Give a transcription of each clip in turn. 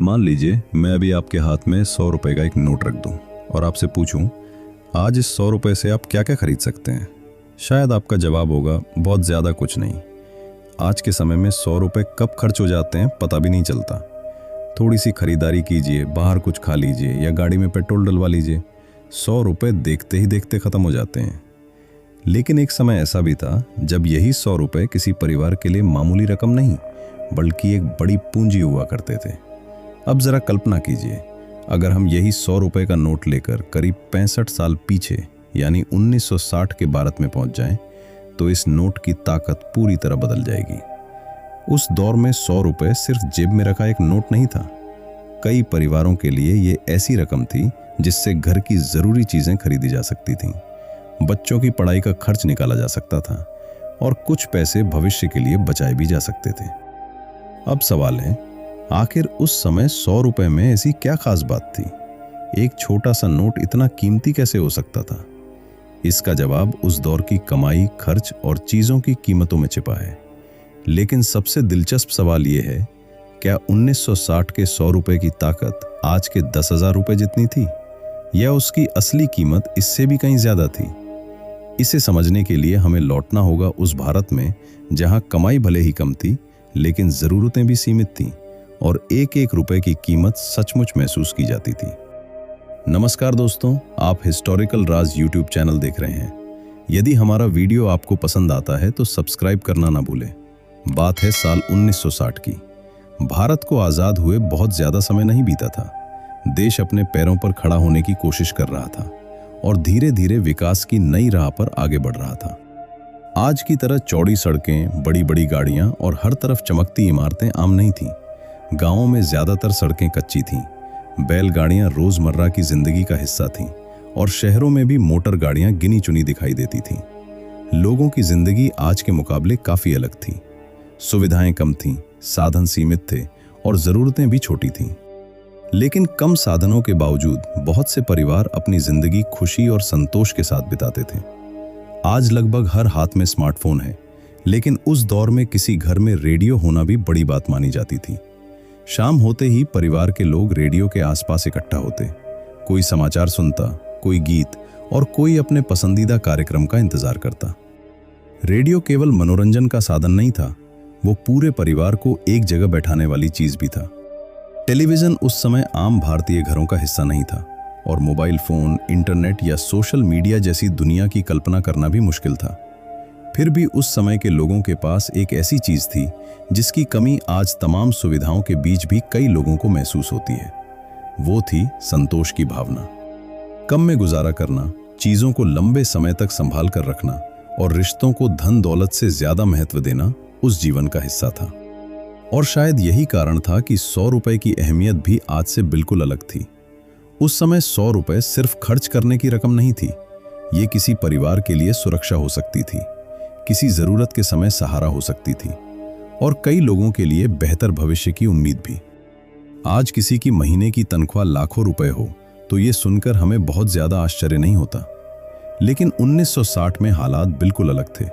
मान लीजिए मैं अभी आपके हाथ में 100 रुपए का एक नोट रख दूं और आपसे पूछूं, आज इस 100 रुपए से आप क्या क्या खरीद सकते हैं। शायद आपका जवाब होगा, बहुत ज़्यादा कुछ नहीं। आज के समय में 100 रुपए कब खर्च हो जाते हैं पता भी नहीं चलता। थोड़ी सी खरीदारी कीजिए, बाहर कुछ खा लीजिए या गाड़ी में पेट्रोल डलवा लीजिए, 100 रुपए देखते ही देखते ख़त्म हो जाते हैं। लेकिन एक समय ऐसा भी था जब यही 100 रुपए किसी परिवार के लिए मामूली रकम नहीं बल्कि एक बड़ी पूंजी हुआ करते थे। अब ज़रा कल्पना कीजिए, अगर हम यही 100 रुपए का नोट लेकर करीब 65 साल पीछे यानी 1960 के भारत में पहुंच जाएं, तो इस नोट की ताकत पूरी तरह बदल जाएगी। उस दौर में 100 रुपए सिर्फ जेब में रखा एक नोट नहीं था। कई परिवारों के लिए ये ऐसी रकम थी जिससे घर की ज़रूरी चीज़ें खरीदी जा सकती थीं, बच्चों की पढ़ाई का खर्च निकाला जा सकता था और कुछ पैसे भविष्य के लिए बचाए भी जा सकते थे। अब सवाल है, आखिर उस समय 100 रुपए में ऐसी क्या खास बात थी? एक छोटा सा नोट इतना कीमती कैसे हो सकता था? इसका जवाब उस दौर की कमाई, खर्च और चीज़ों की कीमतों में छिपा है। लेकिन सबसे दिलचस्प सवाल यह है, क्या 1960 के 100 रुपए की ताकत आज के 10,000 रुपए जितनी थी या उसकी असली कीमत इससे भी कहीं ज़्यादा थी? इसे समझने के लिए हमें लौटना होगा उस भारत में जहां कमाई भले ही कम थी लेकिन ज़रूरतें भी सीमित थीं और एक एक रुपए की कीमत सचमुच महसूस की जाती थी। नमस्कार दोस्तों, आप हिस्टोरिकल राज यूट्यूब चैनल देख रहे हैं। यदि हमारा वीडियो आपको पसंद आता है तो सब्सक्राइब करना ना भूलें। बात है साल 1960 की। भारत को आज़ाद हुए बहुत ज़्यादा समय नहीं बीता था। देश अपने पैरों पर खड़ा होने की कोशिश कर रहा था और धीरे धीरे विकास की नई राह पर आगे बढ़ रहा था। आज की तरह चौड़ी सड़कें, बड़ी बड़ी गाड़ियां और हर तरफ चमकती इमारतें आम नहीं थीं। गांवों में ज़्यादातर सड़कें कच्ची थीं, बैलगाड़ियां रोज़मर्रा की ज़िंदगी का हिस्सा थीं और शहरों में भी मोटर गाड़ियां गिनी चुनी दिखाई देती थीं। लोगों की ज़िंदगी आज के मुकाबले काफ़ी अलग थी। सुविधाएं कम थीं, साधन सीमित थे और ज़रूरतें भी छोटी थीं। लेकिन कम साधनों के बावजूद बहुत से परिवार अपनी जिंदगी खुशी और संतोष के साथ बिताते थे। आज लगभग हर हाथ में स्मार्टफोन है, लेकिन उस दौर में किसी घर में रेडियो होना भी बड़ी बात मानी जाती थी। शाम होते ही परिवार के लोग रेडियो के आसपास इकट्ठा होते। कोई समाचार सुनता, कोई गीत और कोई अपने पसंदीदा कार्यक्रम का इंतजार करता। रेडियो केवल मनोरंजन का साधन नहीं था, वो पूरे परिवार को एक जगह बैठाने वाली चीज भी था। टेलीविज़न उस समय आम भारतीय घरों का हिस्सा नहीं था और मोबाइल फ़ोन, इंटरनेट या सोशल मीडिया जैसी दुनिया की कल्पना करना भी मुश्किल था। फिर भी उस समय के लोगों के पास एक ऐसी चीज़ थी जिसकी कमी आज तमाम सुविधाओं के बीच भी कई लोगों को महसूस होती है। वो थी संतोष की भावना। कम में गुजारा करना, चीज़ों को लंबे समय तक संभाल कर रखना और रिश्तों को धन दौलत से ज़्यादा महत्व देना उस जीवन का हिस्सा था। और शायद यही कारण था कि 100 रुपए की अहमियत भी आज से बिल्कुल अलग थी। उस समय 100 रुपए सिर्फ खर्च करने की रकम नहीं थी, ये किसी परिवार के लिए सुरक्षा हो सकती थी, किसी ज़रूरत के समय सहारा हो सकती थी और कई लोगों के लिए बेहतर भविष्य की उम्मीद भी। आज किसी की महीने की तनख्वाह लाखों रुपए हो तो ये सुनकर हमें बहुत ज़्यादा आश्चर्य नहीं होता। लेकिन 1960 में हालात बिल्कुल अलग थे।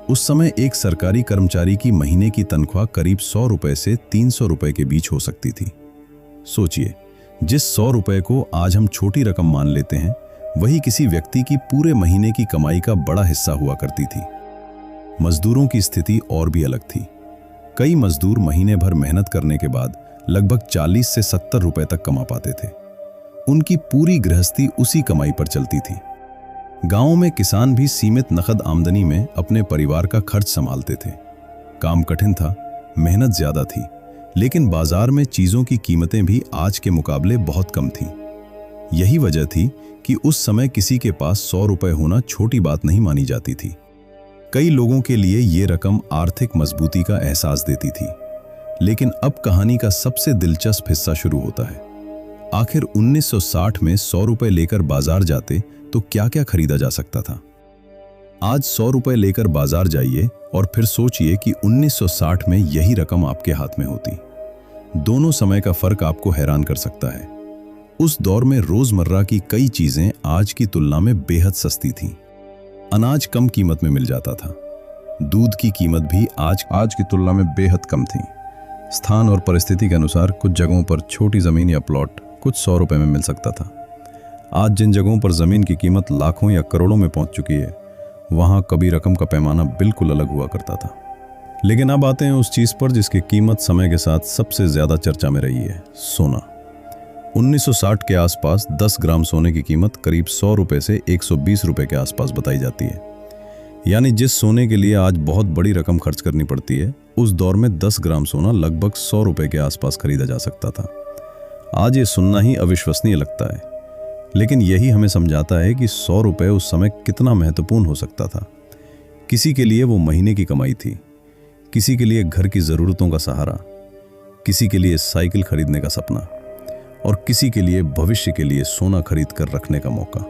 उस समय एक सरकारी कर्मचारी की महीने की तनख्वाह करीब 100 रुपए से 300 रुपए के बीच हो सकती थी। सोचिए, जिस 100 रुपए को आज हम छोटी रकम मान लेते हैं, वही किसी व्यक्ति की पूरे महीने की कमाई का बड़ा हिस्सा हुआ करती थी। मजदूरों की स्थिति और भी अलग थी। कई मजदूर महीने भर मेहनत करने के बाद लगभग 40 से 70 रुपए तक कमा पाते थे। उनकी पूरी गृहस्थी उसी कमाई पर चलती थी। गांवों में किसान भी सीमित नकद आमदनी में अपने परिवार का खर्च संभालते थे। काम कठिन था, मेहनत ज्यादा थी, लेकिन बाजार में चीजों की कीमतें भी आज के मुकाबले बहुत कम थीं। यही वजह थी कि उस समय किसी के पास 100 रुपए होना छोटी बात नहीं मानी जाती थी। कई लोगों के लिए ये रकम आर्थिक मजबूती का एहसास देती थी। लेकिन अब कहानी का सबसे दिलचस्प हिस्सा शुरू होता है। आखिर 1960 में 100 रुपए लेकर बाजार जाते तो क्या क्या खरीदा जा सकता था? आज 100 रुपए लेकर बाजार जाइए और फिर सोचिए कि 1960 में यही रकम आपके हाथ में होती। दोनों समय का फर्क आपको हैरान कर सकता है। उस दौर में रोजमर्रा की कई चीजें आज की तुलना में बेहद सस्ती थीं। अनाज कम कीमत में मिल जाता था। दूध की कीमत भी आज की तुलना में बेहद कम थी। स्थान और परिस्थिति के अनुसार कुछ जगहों पर छोटी ज़मीन या प्लॉट कुछ 100 रुपये में मिल सकता था। आज जिन जगहों पर ज़मीन की कीमत लाखों या करोड़ों में पहुंच चुकी है, वहां कभी रकम का पैमाना बिल्कुल अलग हुआ करता था। लेकिन अब आते हैं उस चीज़ पर जिसकी कीमत समय के साथ सबसे ज़्यादा चर्चा में रही है, सोना। 1960 के आसपास 10 ग्राम सोने की कीमत करीब 100 रुपये से 120 रुपये के आसपास बताई जाती है। यानी जिस सोने के लिए आज बहुत बड़ी रकम खर्च करनी पड़ती है, उस दौर में 10 ग्राम सोना लगभग 100 रुपये के आसपास खरीदा जा सकता था। आज ये सुनना ही अविश्वसनीय लगता है, लेकिन यही हमें समझाता है कि 100 रुपये उस समय कितना महत्वपूर्ण हो सकता था। किसी के लिए वो महीने की कमाई थी, किसी के लिए घर की ज़रूरतों का सहारा, किसी के लिए साइकिल खरीदने का सपना और किसी के लिए भविष्य के लिए सोना खरीद कर रखने का मौका।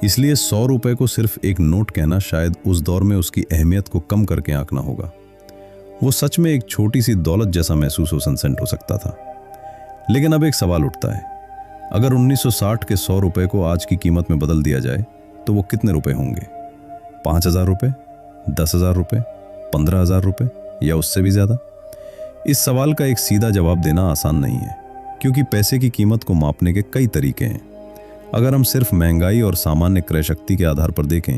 इसलिए 100 रुपये को सिर्फ एक नोट कहना शायद उस दौर में उसकी अहमियत को कम करके आंकना होगा। वो सच में एक छोटी सी दौलत जैसा महसूस हो सकता था। लेकिन अब एक सवाल उठता है, अगर 1960 के 100 रुपये को आज की कीमत में बदल दिया जाए तो वो कितने रुपए होंगे? 5,000 रुपये, 10,000 रुपये, 15,000 रुपये या उससे भी ज़्यादा? इस सवाल का एक सीधा जवाब देना आसान नहीं है, क्योंकि पैसे की कीमत को मापने के कई तरीके हैं। अगर हम सिर्फ महंगाई और सामान्य क्रय शक्ति के आधार पर देखें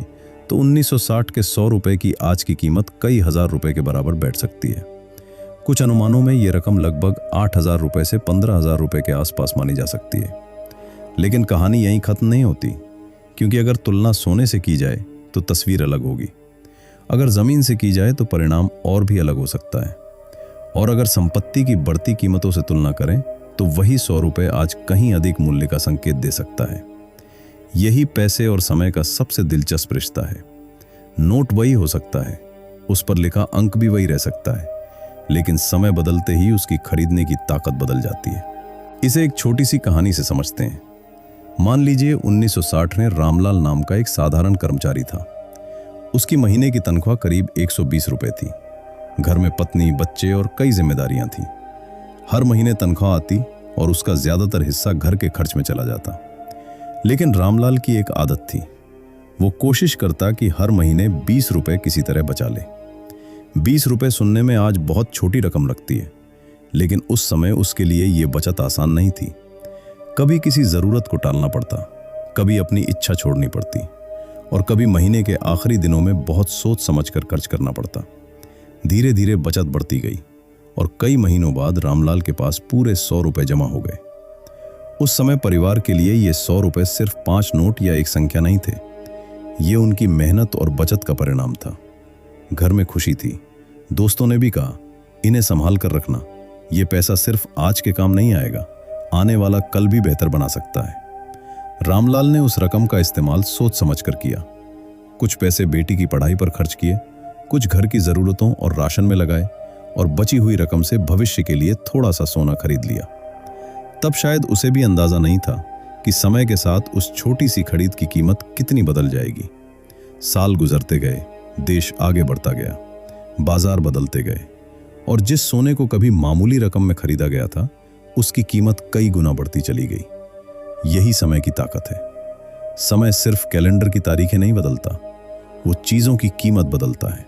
तो 1960 के 100 रुपये की आज की कीमत कई हज़ार रुपये के बराबर बैठ सकती है। कुछ अनुमानों में ये रकम लगभग 8,000 रुपये से 15,000 रुपये के आसपास मानी जा सकती है। लेकिन कहानी यहीं खत्म नहीं होती, क्योंकि अगर तुलना सोने से की जाए तो तस्वीर अलग होगी। अगर ज़मीन से की जाए तो परिणाम और भी अलग हो सकता है। और अगर संपत्ति की बढ़ती कीमतों से तुलना करें तो वही 100 रुपये आज कहीं अधिक मूल्य का संकेत दे सकता है। यही पैसे और समय का सबसे दिलचस्प रिश्ता है। नोट वही हो सकता है, उस पर लिखा अंक भी वही रह सकता है, लेकिन समय बदलते ही उसकी खरीदने की ताकत बदल जाती है। इसे एक छोटी सी कहानी से समझते हैं। मान लीजिए 1960 में रामलाल नाम का एक साधारण कर्मचारी था। उसकी महीने की तनख्वाह करीब 120 रुपये थी। घर में पत्नी, बच्चे और कई जिम्मेदारियां थीं। हर महीने तनख्वाह आती और उसका ज्यादातर हिस्सा घर के खर्च में चला जाता। लेकिन रामलाल की एक आदत थी, वो कोशिश करता कि हर महीने 20 रुपये किसी तरह बचा ले। 20 रुपये सुनने में आज बहुत छोटी रकम लगती है, लेकिन उस समय उसके लिए ये बचत आसान नहीं थी। कभी किसी ज़रूरत को टालना पड़ता, कभी अपनी इच्छा छोड़नी पड़ती और कभी महीने के आखिरी दिनों में बहुत सोच समझकर खर्च करना पड़ता। धीरे धीरे बचत बढ़ती गई और कई महीनों बाद रामलाल के पास पूरे 100 रुपये जमा हो गए। उस समय परिवार के लिए ये 100 रुपये सिर्फ 5 नोट या एक संख्या नहीं थे, ये उनकी मेहनत और बचत का परिणाम था। घर में खुशी थी। दोस्तों ने भी कहा, इन्हें संभाल कर रखना, ये पैसा सिर्फ आज के काम नहीं आएगा, आने वाला कल भी बेहतर बना सकता है। रामलाल ने उस रकम का इस्तेमाल सोच समझकर किया। कुछ पैसे बेटी की पढ़ाई पर खर्च किए, कुछ घर की ज़रूरतों और राशन में लगाए और बची हुई रकम से भविष्य के लिए थोड़ा सा सोना खरीद लिया। तब शायद उसे भी अंदाज़ा नहीं था कि समय के साथ उस छोटी सी खरीद की कीमत कितनी बदल जाएगी। साल गुजरते गए, देश आगे बढ़ता गया, बाजार बदलते गए और जिस सोने को कभी मामूली रकम में खरीदा गया था, उसकी कीमत कई गुना बढ़ती चली गई। यही समय की ताकत है। समय सिर्फ कैलेंडर की तारीखें नहीं बदलता, वो चीज़ों की कीमत बदलता है,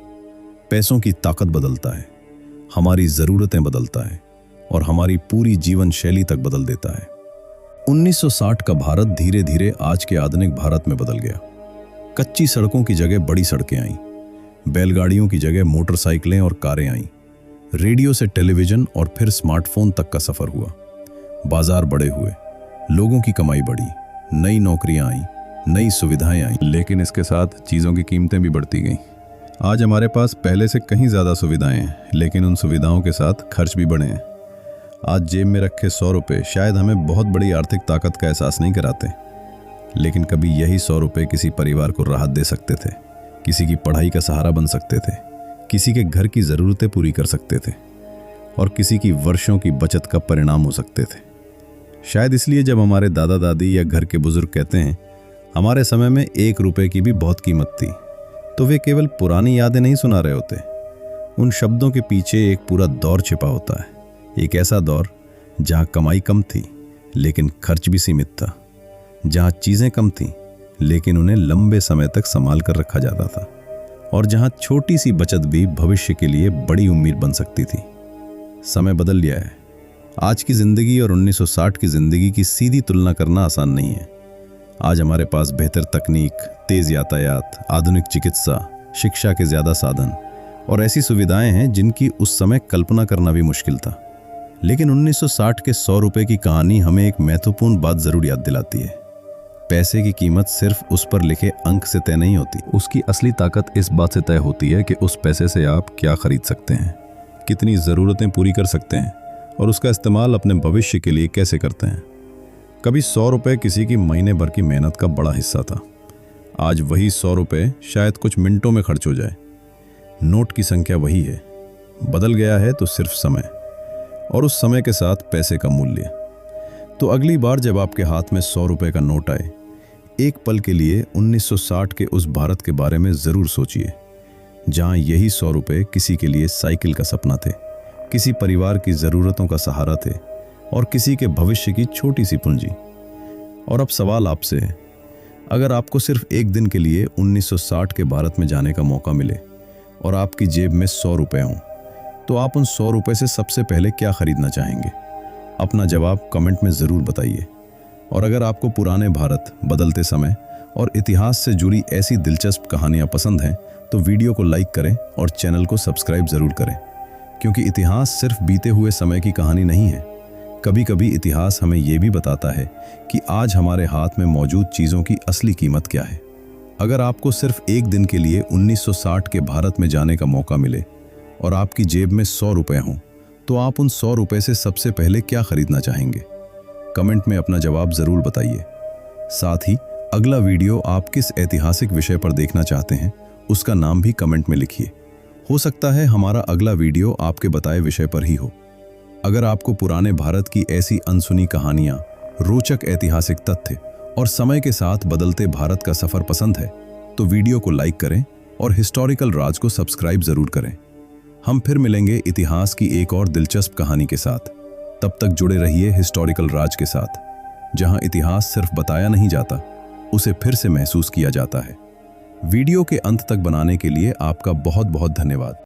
पैसों की ताकत बदलता है, हमारी ज़रूरतें बदलता है और हमारी पूरी जीवन शैली तक बदल देता है। 1960 का भारत धीरे धीरे आज के आधुनिक भारत में बदल गया। कच्ची सड़कों की जगह बड़ी सड़कें आईं, बैलगाड़ियों की जगह मोटरसाइकिलें और कारें आईं, रेडियो से टेलीविज़न और फिर स्मार्टफोन तक का सफ़र हुआ। बाजार बड़े हुए, लोगों की कमाई बढ़ी, नई नौकरियां आईं, नई सुविधाएं आईं, लेकिन इसके साथ चीज़ों की कीमतें भी बढ़ती गईं। आज हमारे पास पहले से कहीं ज़्यादा सुविधाएं हैं, लेकिन उन सुविधाओं के साथ खर्च भी बढ़े हैं। आज जेब में रखे 100 रुपये शायद हमें बहुत बड़ी आर्थिक ताकत का एहसास नहीं कराते, लेकिन कभी यही 100 रुपये किसी परिवार को राहत दे सकते थे, किसी की पढ़ाई का सहारा बन सकते थे, किसी के घर की ज़रूरतें पूरी कर सकते थे और किसी की वर्षों की बचत का परिणाम हो सकते थे। शायद इसलिए जब हमारे दादा दादी या घर के बुजुर्ग कहते हैं हमारे समय में 1 रुपये की भी बहुत कीमत थी, तो वे केवल पुरानी यादें नहीं सुना रहे होते। उन शब्दों के पीछे एक पूरा दौर छिपा होता है, एक ऐसा दौर जहाँ कमाई कम थी लेकिन खर्च भी सीमित था, जहाँ चीज़ें कम थीं लेकिन उन्हें लंबे समय तक संभाल कर रखा जाता था और जहाँ छोटी सी बचत भी भविष्य के लिए बड़ी उम्मीद बन सकती थी। समय बदल गया है। आज की ज़िंदगी और 1960 की ज़िंदगी की सीधी तुलना करना आसान नहीं है। आज हमारे पास बेहतर तकनीक, तेज़ यातायात, आधुनिक चिकित्सा, शिक्षा के ज़्यादा साधन और ऐसी सुविधाएं हैं जिनकी उस समय कल्पना करना भी मुश्किल था। लेकिन 1960 के 100 रुपये की कहानी हमें एक महत्वपूर्ण बात ज़रूर याद दिलाती है। पैसे की कीमत सिर्फ उस पर लिखे अंक से तय नहीं होती, उसकी असली ताकत इस बात से तय होती है कि उस पैसे से आप क्या खरीद सकते हैं, कितनी ज़रूरतें पूरी कर सकते हैं और उसका इस्तेमाल अपने भविष्य के लिए कैसे करते हैं। कभी 100 रुपये किसी की महीने भर की मेहनत का बड़ा हिस्सा था। आज वही 100 रुपये शायद कुछ मिनटों में खर्च हो जाए। नोट की संख्या वही है, बदल गया है तो सिर्फ समय, और उस समय के साथ पैसे का मूल्य। तो अगली बार जब आपके हाथ में 100 रुपये का नोट आए, एक पल के लिए 1960 के उस भारत के बारे में ज़रूर सोचिए, जहां यही 100 रुपये किसी के लिए साइकिल का सपना थे, किसी परिवार की ज़रूरतों का सहारा थे और किसी के भविष्य की छोटी सी पूंजी। और अब सवाल आपसे है, अगर आपको सिर्फ एक दिन के लिए 1960 के भारत में जाने का मौका मिले और आपकी जेब में 100 रुपये हों, तो आप उन 100 रुपये से सबसे पहले क्या खरीदना चाहेंगे? अपना जवाब कमेंट में ज़रूर बताइए। और अगर आपको पुराने भारत, बदलते समय और इतिहास से जुड़ी ऐसी दिलचस्प कहानियाँ पसंद हैं, तो वीडियो को लाइक करें और चैनल को सब्सक्राइब ज़रूर करें, क्योंकि इतिहास सिर्फ बीते हुए समय की कहानी नहीं है। कभी कभी इतिहास हमें ये भी बताता है कि आज हमारे हाथ में मौजूद चीज़ों की असली कीमत क्या है। अगर आपको सिर्फ एक दिन के लिए 1960 के भारत में जाने का मौका मिले और आपकी जेब में 100 रुपये हों, तो आप उन 100 रुपये से सबसे पहले क्या खरीदना चाहेंगे? कमेंट में अपना जवाब ज़रूर बताइए। साथ ही अगला वीडियो आप किस ऐतिहासिक विषय पर देखना चाहते हैं, उसका नाम भी कमेंट में लिखिए। हो सकता है हमारा अगला वीडियो आपके बताए विषय पर ही हो। अगर आपको पुराने भारत की ऐसी अनसुनी कहानियाँ, रोचक ऐतिहासिक तथ्य और समय के साथ बदलते भारत का सफ़र पसंद है, तो वीडियो को लाइक करें और हिस्टोरिकल राज को सब्सक्राइब ज़रूर करें। हम फिर मिलेंगे इतिहास की एक और दिलचस्प कहानी के साथ। तब तक जुड़े रहिए हिस्टोरिकल राज के साथ, जहां इतिहास सिर्फ बताया नहीं जाता, उसे फिर से महसूस किया जाता है। वीडियो के अंत तक बनाने के लिए आपका बहुत बहुत धन्यवाद।